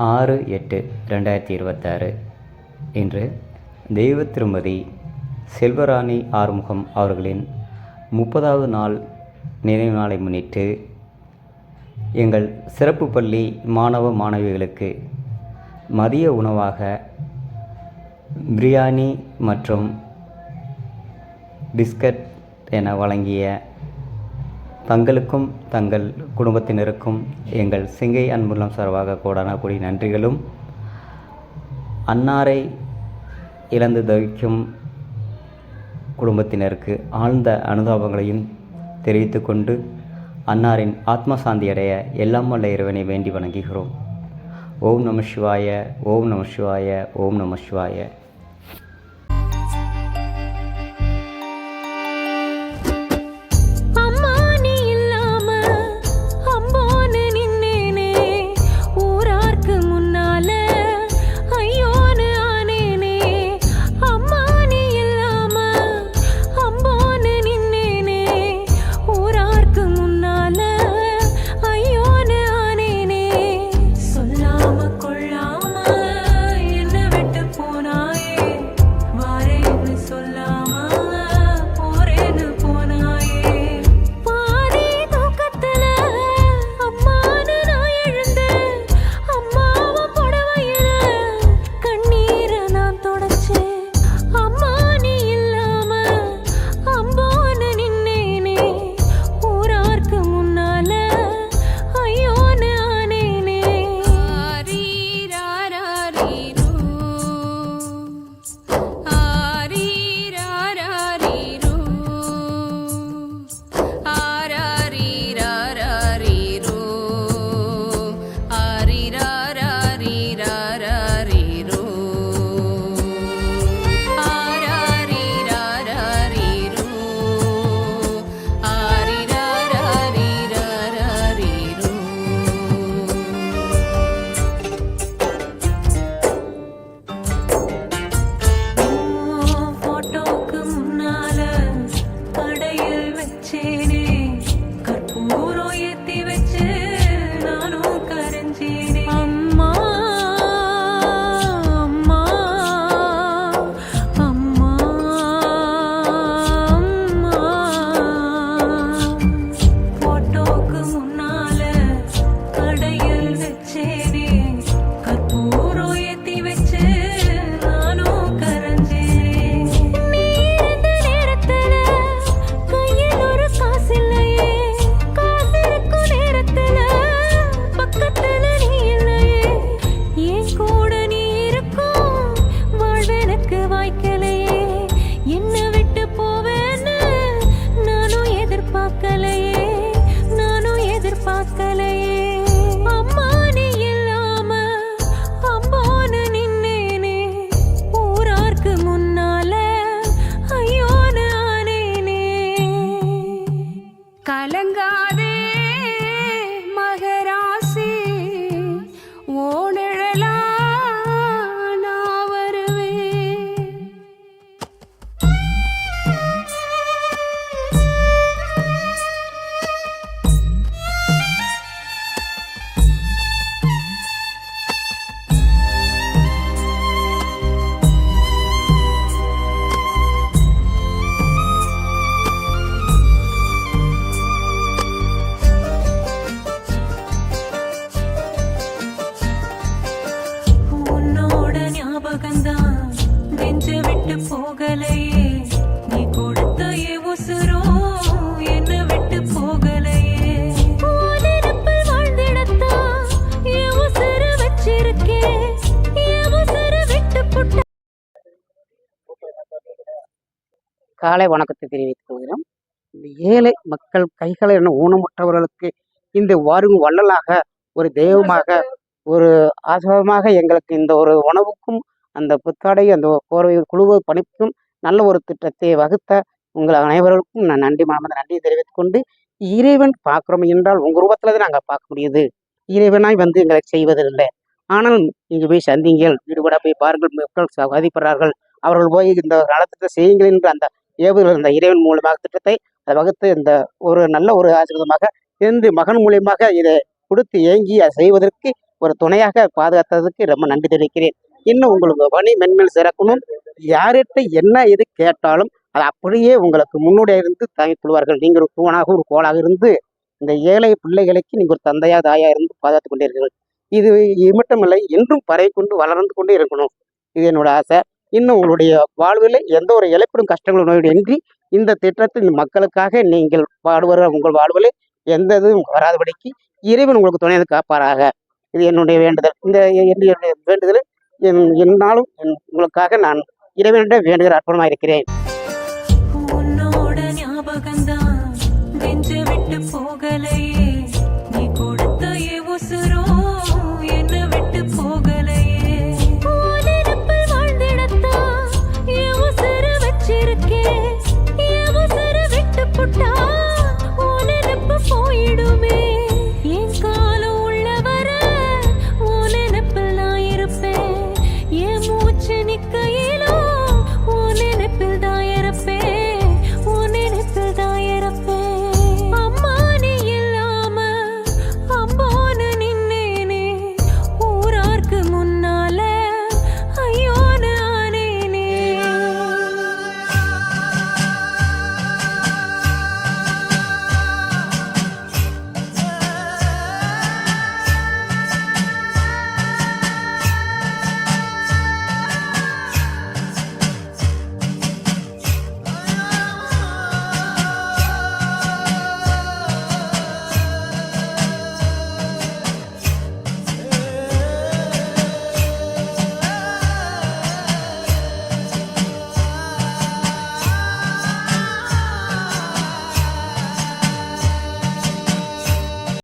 6/8/2026 இன்று தெய்வ திருமதி செல்வராணி ஆறுமுகம் அவர்களின் 30வது நாள் நினைவு நாளை முன்னிட்டு எங்கள் சிறப்பு பள்ளி மாணவ மாணவிகளுக்கு மதிய உணவாக பிரியாணி மற்றும் பிஸ்கட் என வழங்கிய தங்களுக்கும் தங்கள் குடும்பத்தினருக்கும் எங்கள் சிங்கை அன்புள்ளம் சார்பாக கோடான கோடி நன்றிகளும், அன்னாரை இழந்து தவிக்கும் குடும்பத்தினருக்கு ஆழ்ந்த அனுதாபங்களையும் தெரிவித்து கொண்டு அன்னாரின் ஆத்ம சாந்தி அடைய எல்லாம் வல்ல இறைவனை வேண்டி வணங்குகிறோம். ஓம் நம சிவாய, ஓம் நம சிவாய, ஓம் நம சிவாய. கலங்காதே மகராசி, ஓனழலா நான் வருவேன். போகலையே நீ கொடுத்த உசுரோ என்ன விட்டு போகலையே, உலகத்தில் வாழ்ந்திடத்தான் உசுறு வச்சிருக்கேன், உசுறு விட்டு புட்ட. காலை வணக்கத்தை தெரிவித்துக் கொள்கிறோம். இந்த ஏழை மக்கள் கைகளை என்ன ஊனமுற்றவர்களுக்கு இந்த வாரும் வள்ளலாக ஒரு தெய்வமாக ஒரு ஆசிரமமாக எங்களுக்கு இந்த ஒரு உணவுக்கும் அந்த புத்தாடை அந்த போர்வை குழு பணிக்கும் நல்ல ஒரு திட்டத்தை வகுத்த உங்கள் அனைவருக்கும் நான் நன்றியை தெரிவித்துக் கொண்டு, இறைவன் பார்க்குறோம் என்றால் உங்கள் ரூபத்தில் தான் நாங்கள் பார்க்க முடியுது. இறைவனாய் வந்து எங்களை செய்வதில்லை. ஆனால் இங்கே போய் சந்திங்கள், வீடுபட போய் பாருங்கள், மக்கள் பாதிப்படுறார்கள், அவர்கள் போய் இந்த நலத்திட்ட செய்யுங்கள் என்று அந்த ஏவுதல் இந்த இறைவன் மூலமாக திட்டத்தை அதை வகுத்து இந்த ஒரு நல்ல ஒரு ஆசீர்வாதமாக இருந்து மகன் மூலியமாக இதை கொடுத்து ஏங்கி அதை செய்வதற்கு ஒரு துணையாக பாதுகாத்ததுக்கு ரொம்ப நன்றி தெரிவிக்கிறேன். இன்னும் உங்களுக்கு பணி மென்மேல் சிறக்கணும். யார்கிட்ட என்ன எது கேட்டாலும் அது அப்படியே உங்களுக்கு முன்னோடியாக இருந்து தாங்கிக் கொள்வார்கள். நீங்கள் ஒரு தூணாக ஒரு கோலாக இருந்து இந்த ஏழை பிள்ளைகளுக்கு நீங்கள் ஒரு தந்தையா தாயா இருந்து பாதுகாத்து கொண்டீர்கள். இது மட்டுமில்லை, என்றும் பரவி கொண்டு வளர்ந்து கொண்டே இருக்கணும். இது என்னோட ஆசை. இன்னும் உங்களுடைய வாழ்வில் எந்த ஒரு இழப்பிடும் கஷ்டங்களும் நோயின்றி இந்த திட்டத்தில் மக்களுக்காக நீங்கள் பாடுபடுற உங்கள் வாழ்வில் எந்த இதுவும் வராதபடிக்கு இறைவன் உங்களுக்கு துணையாக காப்பாராக. இது என்னுடைய வேண்டுதல். இந்த என்னுடைய வேண்டுதல் என்னாலும் உங்களுக்காக நான் இறைவனிடம் வேண்டுகிற அர்ப்பணமாக இருக்கிறேன். உன்னோட ஞாபகம்தான் நெஞ்ச விட்டு போக